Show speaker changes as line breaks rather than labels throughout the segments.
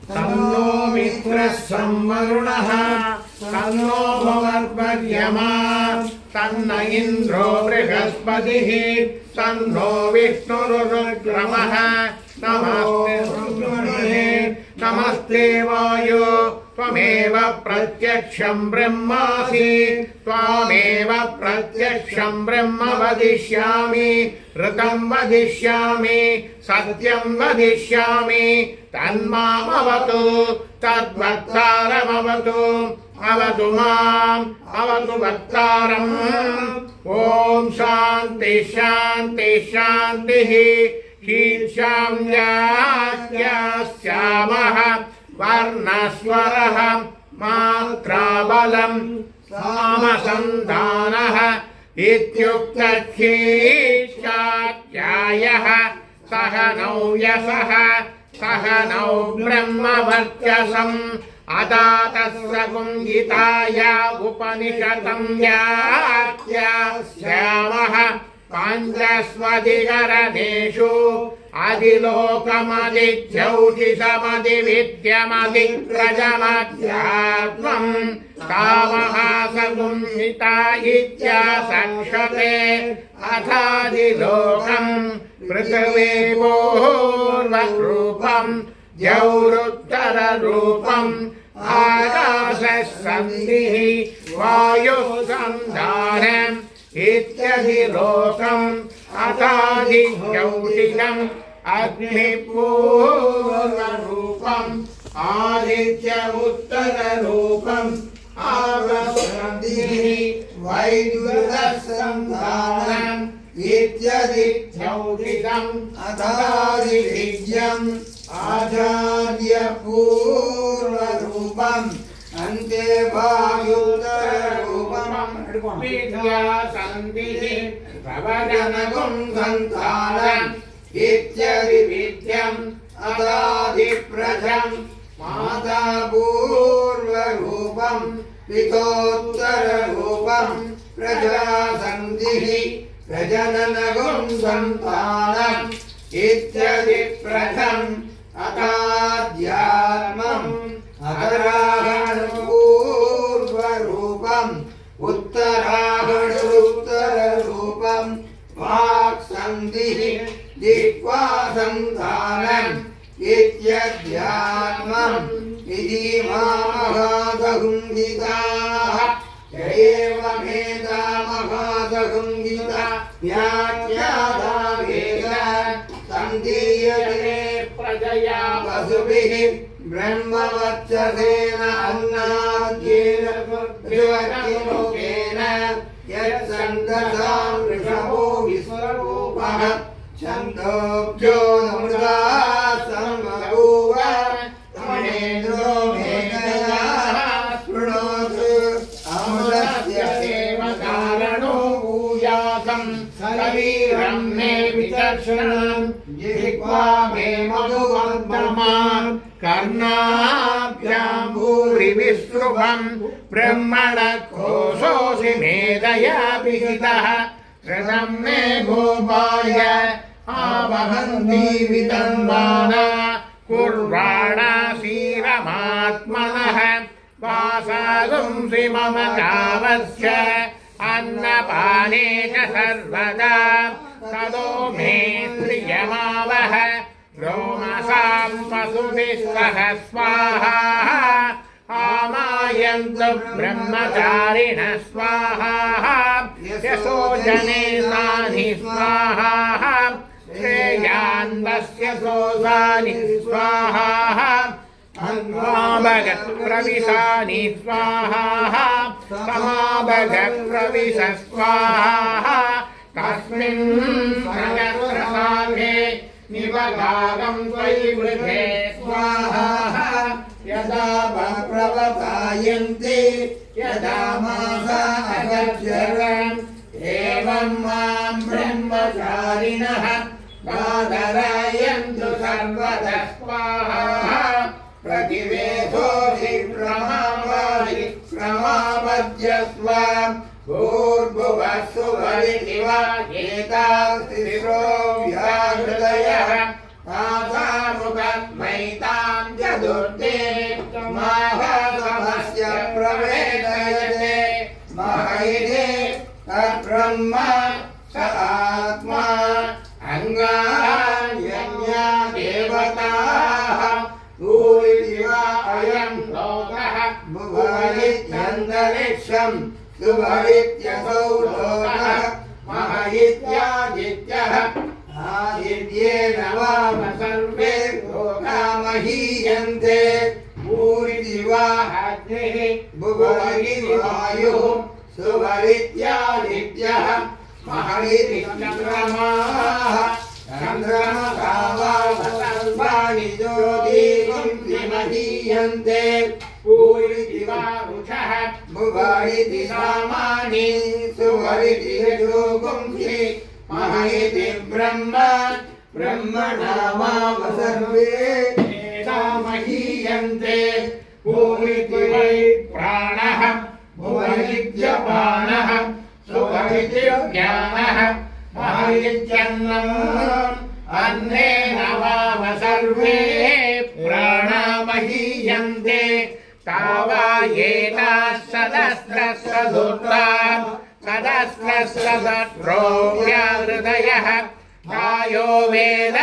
तन्नो मित्रः संवरुणः तन्नो भवर्पर्यमा तन्न इन्द्रो बृहस्पतिः तन्नो विष्णुरुक्रमः नमस्ते वायो त्वमेव प्रत्यक्षं ब्रह्मासि त्वामेव प्रत्यक्षं ब्रह्म वदिष्यामि ऋतं वदिष्यामि सत्यं वदिष्यामि तन्मामवतु तद्वक्तारमवतु अवतु माम् अवतु वक्तारम् ॐ शान्ति शान्ति शान्तिः शीर्षाम्यास्यामः वर्णस्वरः मात्राबलम् सामसन्धानः इत्युक्तक्षीशात्यायः सह नौ यशः सह नौ ब्रह्मवर्चसम् अदातस्य कुञ्जिताया उपनिषदं व्याख्यास्यामः पञ्चस्वधिकरणेषु अधिलोकमधिज्यौतिषमधिविद्यमधिप्रजमध्यात्मम् कामहासकुंहिता इत्यासक्षते अथाधिलोकम् पृथिवीपूर्वरूपम् द्यौरुत्तररूपम् आकाशसन्धिः वायुः सन्धानम् इत्यधिलोकम् अथाधिज्यौतिषम् अग्निपूर्वरूपम् आदित्य उत्तररूपम् आकाशसन्धिः वैद्युतसन्धानम् इत्यधिज्यौतिषम् अथाधिज्यम् आचार्यपूर्वरूपम् अन्ते वायुत्तररूपम् विद्यासन्धिः प्रवचनगुं सन्तानम् इत्यधिविद्यम् अथाधिप्रजम् मातापूर्वरूपम् पितोत्तररूपम् प्रजासन्धिः प्रजननगुं सन्तानम् इत्यधिप्रथम् अथाध्यात्मम् अधरागणपूर्वरूपम् उत्तरागणोत्तररूपम् वाक्सन्धिः जिह्वासन्धानम् इत्यध्यात्मम् इति महामहासहुंहिताः एवमेता महासहुंहिता व्याख्याता वेद सन्धीयते प्रजया वसुभिः ब्रह्मवक्षसेन अन्नाद्येन त्रिवर्तिलोकेन यत्सन्दसां वृषभो विश्वरूपः छन्दोभ्यो नमृता सम्बभूव तमेन्द्रो मेघया शृणोतु अमृतस्य सेवकारणो भूयासम् शरीरं मे विचक्षणम् जिह्वा मे मधुवर्धमान् कर्णाभ्यां भूरि विश्रुभम् ब्रह्मण कोशोऽसि मेधया विहितः श्रुतं मे गोपाय आवहन्ति वितन्वाना कुर्वाणासीरमात्मनः वासागुंसि मम कावस्य अन्नपाने च सर्वदा तदो मे प्रियमावह रोमसां पशुभिः सह स्वाहा आमायन्तु ब्रह्मचारिणः स्वाहा यशो जने तानि स्वाहा श्रेयान्वस्य सोऽसानि स्वाहा अन्वाभगत् प्रविशानि स्वाहा समाभगत् प्रविश स्वाहा तस्मिन् प्रसादे निवगागं त्वयि वृधे स्वाहा यदा प्रवतायन्ति यदा मासा अगच्छरन् एवं मां ब्रह्मचारिणः बाधरायन्तु सर्वतः स्वाहा प्रतिवेदोऽसि प्रमावद्यस्व भूर्भुवः सुवरितिव एतास्तिरो व्याहृदयः आसामुखद्वैतां च माहासमस्य प्रवेदयते महैते तद्ब्रह्म स आत्मा अंगान्यन्या देवताः भूरिव अयं लोकः भुवनित्यन्तरिक्षं सुभवित्यसौ लोकः महैत्यादित्यः आदित्येन वाम सर्वे लोका महीयन्ते भूरिव अग्निः भुवनिव वायुः सुभवित्यादित्यः महैति चन्द्रमाः चन्द्रमसावानि ज्योतिषि महीयन्ते भूरिव वृषः भुवनिति सामानि सुभविति योगुंसि महैति ब्रह्म ब्रह्मणा वाम सर्वे महीयन्ते भूरिति वै प्राणः भुवनित्यपानः सुभविति ज्ञानः महैत्यन्नम् अन्नेन वाम सर्वे प्राणा महीयन्ते तावायेता सदस्रस्वधुर्ता सदस्रस्वशत्रो व्याहृदयः तायो वेद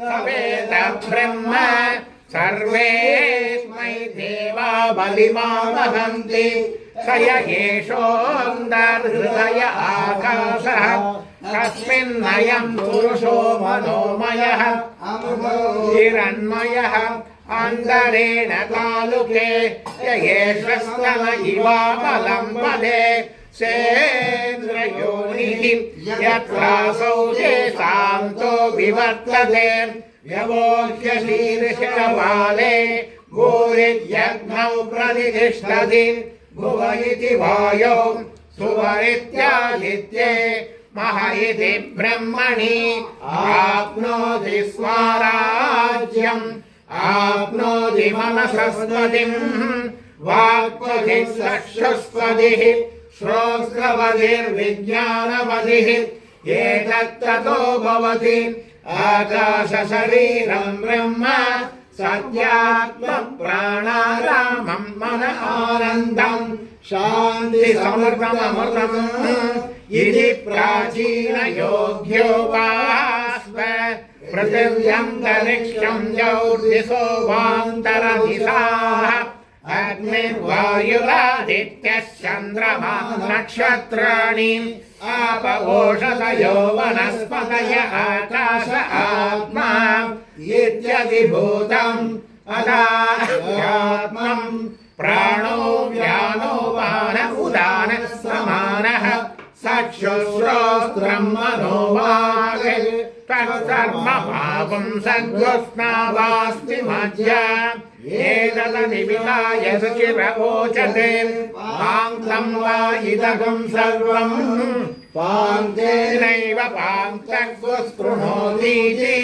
स वेद ब्रह्म सर्वेऽस्मै देवा बलिमावहन्ति स य एषोऽन्तर्हृदय आकाशः तस्मिन्नयं पुरुषो मनोमयः हिरण्मयः अन्तरेण तालुके य एषस्तन इवामलं पदे सेन्द्रयोनिः यत्रासौ शान्तो विवर्तते यवोच्य शीर्षकपाले भूरित्यग्नौ प्रतिष्ठति भुव इति वायौ सुवरित्यादित्ये मह इति ब्रह्मणि आप्नोति स्वराज्यम् आप्नोति मनसस्पतिम् वाक्पतिः चक्षुष्पतिः श्रोत्रपतिर्विज्ञानपतिः एतत्ततो भवति आकाशशरीरं ब्रह्म सत्यात्मप्राणारामं मन आनन्दं शान्तिसमृतममृतम् इति प्राचीनयोग्योपास्व पृथिव्यन्तरिक्षं ज्योतिषो वान्तरदिशाः अग्निर्वायुरादित्यः चन्द्रमा नक्षत्राणि आप ओषधयो वनस्पतय आकाश आत्मा इत्यधिभूतम् अदात्मम् प्राणो व्यानो वान उदान समानः चक्षुश्रोत्रम् मनो वाक् तत्सर्वभावं सद्गोष्णावास्ति मध्य एतदनिमित्ताय सुचिरवोचते पाङ्क्तं वा इदगं सर्वं पाङ्क्तेनैव पाङ्क्तगुस्पृणोतीति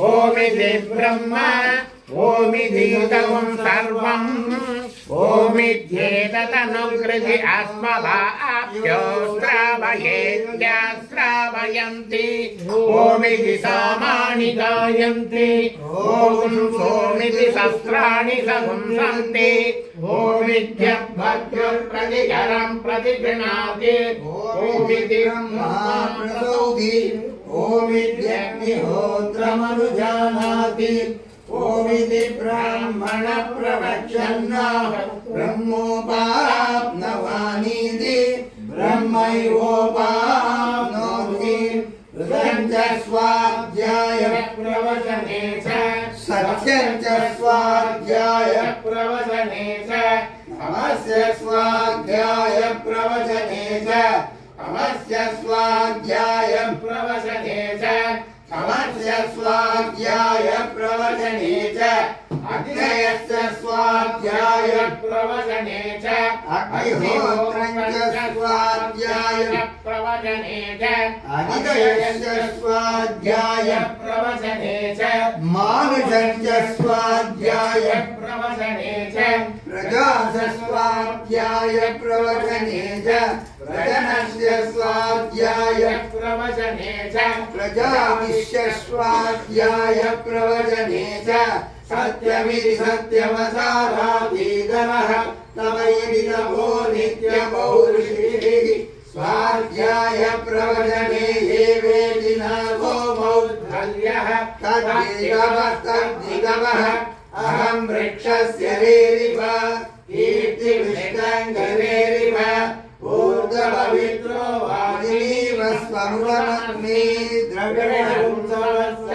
ओमिति ब्रह्म ओमितीदगं सर्वम् ओमित्येतदनुकृति अस्मदाप्यो श्रावयेत्याश्रावयन्ति ओमिति सामानि गायन्ति ॐ सोमिति शस्त्राणि सगुंसन्ति ओमित्यभद्रप्रतिकरं प्रतिगृह्णाति ओमिति ब्रह्माप्रसौति ओमित्यग्निहोत्रमनुजानाति ओमिति ब्राह्मण प्रवचन्नाः ब्रह्मोपाप्नवानीति ब्रह्मैवोपाप्नोति ऋतं च स्वाध्याय प्रवचने च सत्यं च स्वाध्याय प्रवचने च अमस्य स्वाध्याय प्रवचने च अमस्य स्वाध्याय प्रवचने च अमस्य स्वाध्याय प्रवचने च अग्नयस्य स्वाध्याय प्रवचने च अग्निहोत्रस्य स्वाध्याय प्रवचने च अदितयस्य स्वाध्याय प्रवचने च मानुषस्य स्वाध्याय प्रवचने च प्रजास्य स्वाध्याय प्रवचने च प्रजनस्य स्वाध्याय प्रवचने च प्रजाविश्य स्वाध्याय प्रवचने च सत्यमिति सत्यवसाराधीधनः तमयि तमो नित्यपौरुषेः स्वाध्याय प्रवचने ये वेदि नभो मौद्गल्यः तद्दिगवः अहं वृक्षस्य रेरिव कीर्तिविष्टङ्गरेरिव ऊर्ध्वपवित्रो वाजिनीव स्वमृतमग्ने द्रविणपुंसवस्य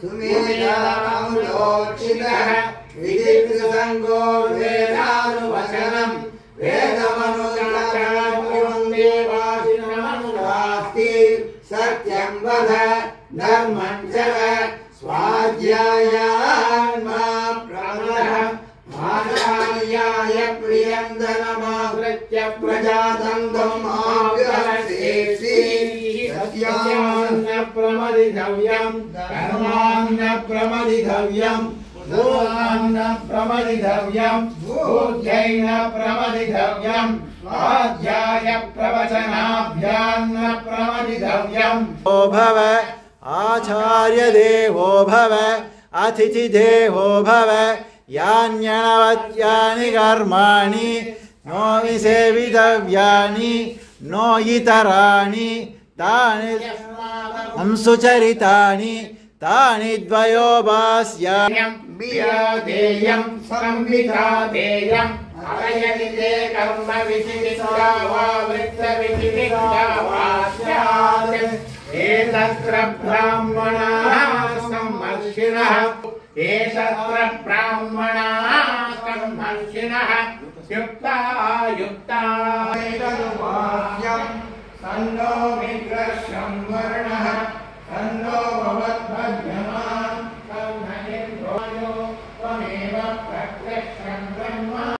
सुमेधामृतोक्षितः विदित्सङ्गो वेदानुवचनम् वेदमनुजाचार्यं देवासिनमनुदास्ति सत्यं वद धर्मं चर स्वाध्यायान्मा प्रमदः मानवान्याय प्रियन्दनमावृत्य प्रजातन्त्रम् आव्यसेत्सि सत्यान्न प्रमदितव्यं धर्मान्न प्रमदितव्यम् भूमान्न प्रमदितव्यम् भूत्यैन प्रमदितव्यम् स्वाध्याय प्रवचनाभ्यान्न प्रमदितव्यम्
ओ भव आचार्य देवो भव अतिथि देवो भव यान्यनवत्यानि कर्माणि नो विसेवितव्यानि नो इतराणि तानि सुचरितानि तानि द्वयोपास्याम्
वियादेयं संविधादेयम् अयनिते कर्म विचिकित्सा वा वृत्तविचिकित्सा वा स्यात् एतत्र ब्राह्मणाः सम्मर्षिणः एतत्र ब्राह्मणाः सम्मर्षिणः युक्तायुक्तायतनुवाद्यं सन्नो विग्रहं वर्णः सन्नो भवद्भद्यमान् त्वमेव प्रत्यक्षं